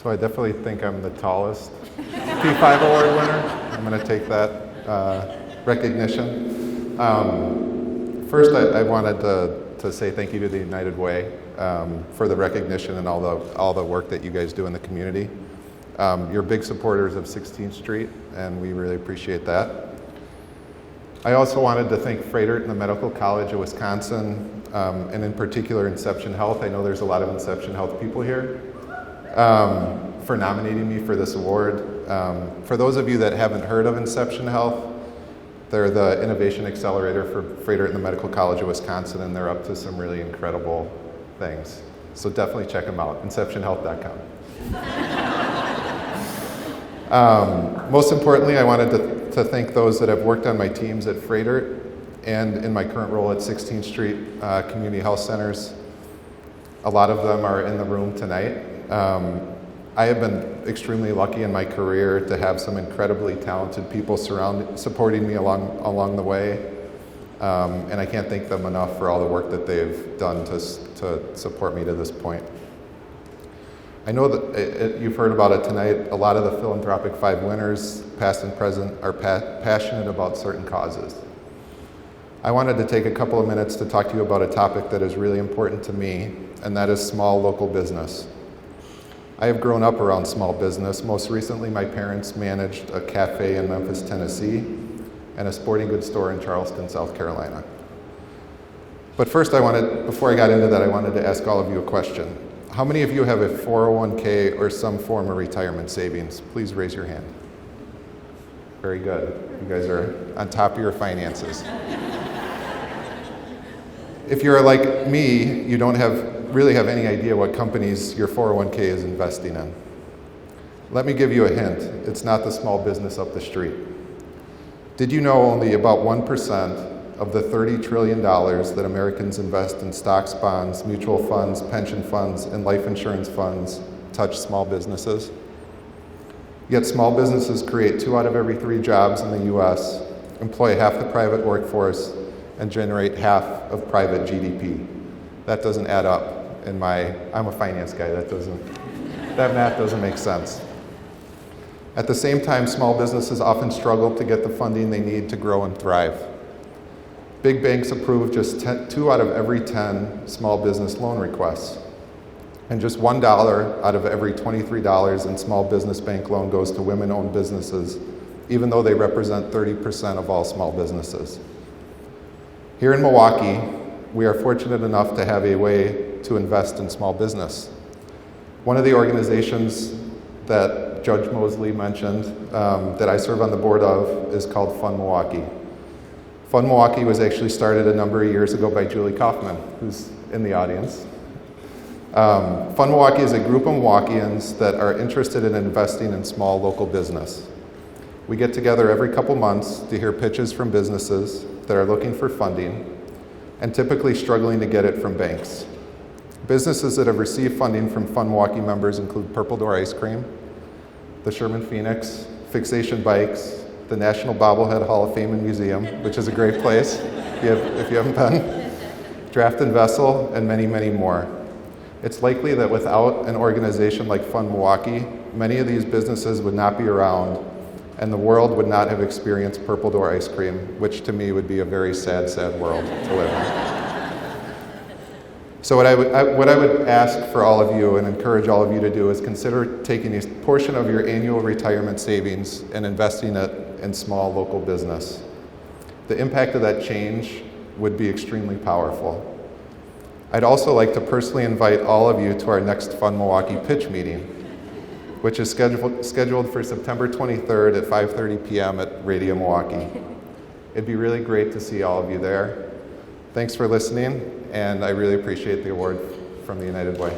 So I definitely think I'm the tallest P5 award winner. I'm going to take that recognition. First, I wanted to say thank you to the United Way for the recognition and all the work that you guys do in the community. You're big supporters of 16th Street, and we really appreciate that. I also wanted to thank Frederick and the Medical College of Wisconsin, and in particular Inception Health. I know there's a lot of Inception Health people here, for nominating me for this award. For those of you that haven't heard of Inception Health, they're the innovation accelerator for Frederick and the Medical College of Wisconsin, and they're up to some really incredible things. So definitely check them out, inceptionhealth.com. Most importantly, I wanted to thank those that have worked on my teams at Frederick and in my current role at 16th Street Community Health Centers. A lot of them are in the room tonight. I have been extremely lucky in my career to have some incredibly talented people supporting me along the way, and I can't thank them enough for all the work that they've done to support me to this point. I know that you've heard about it tonight. A lot of the Philanthropic 5 winners, past and present, are passionate about certain causes. I wanted to take a couple of minutes to talk to you about a topic that is really important to me, and that is small local business. I have grown up around small business. Most recently, my parents managed a cafe in Memphis, Tennessee, and a sporting goods store in Charleston, South Carolina. But first, before I got into that, I wanted to ask all of you a question. How many of you have a 401k or some form of retirement savings? Please raise your hand. Very good. You guys are on top of your finances. If you're like me, you don't really have any idea what companies your 401k is investing in. Let me give you a hint. It's not the small business up the street. Did you know only about 1% of the $30 trillion that Americans invest in stocks, bonds, mutual funds, pension funds, and life insurance funds touch small businesses? Yet small businesses create 2 out of every 3 jobs in the US, employ half the private workforce, and generate half of private GDP. That doesn't add up I'm a finance guy, that math doesn't make sense. At the same time, small businesses often struggle to get the funding they need to grow and thrive. Big banks approve just 2 out of every 10 small business loan requests. And just $1 out of every $23 in small business bank loan goes to women-owned businesses, even though they represent 30% of all small businesses. Here in Milwaukee, we are fortunate enough to have a way to invest in small business. One of the organizations that Judge Mosley mentioned that I serve on the board of is called Fund Milwaukee. Fund Milwaukee was actually started a number of years ago by Julie Kaufman, who's in the audience. Fund Milwaukee is a group of Milwaukeeans that are interested in investing in small local business. We get together every couple months to hear pitches from businesses that are looking for funding and typically struggling to get it from banks. Businesses that have received funding from Fund Milwaukee members include Purple Door Ice Cream, the Sherman Phoenix, Fixation Bikes, the National Bobblehead Hall of Fame and Museum, which is a great place if you haven't been, Draft and Vessel, and many, many more. It's likely that without an organization like Fund Milwaukee, many of these businesses would not be around, and the world would not have experienced Purple Door Ice Cream, which to me would be a very sad, sad world to live in. So what I would ask for all of you and encourage all of you to do is consider taking a portion of your annual retirement savings and investing it in small local business. The impact of that change would be extremely powerful. I'd also like to personally invite all of you to our next Fund Milwaukee pitch meeting, which is scheduled for September 23rd at 5:30 p.m. at Radio Milwaukee. It'd be really great to see all of you there. Thanks for listening, and I really appreciate the award from the United Way.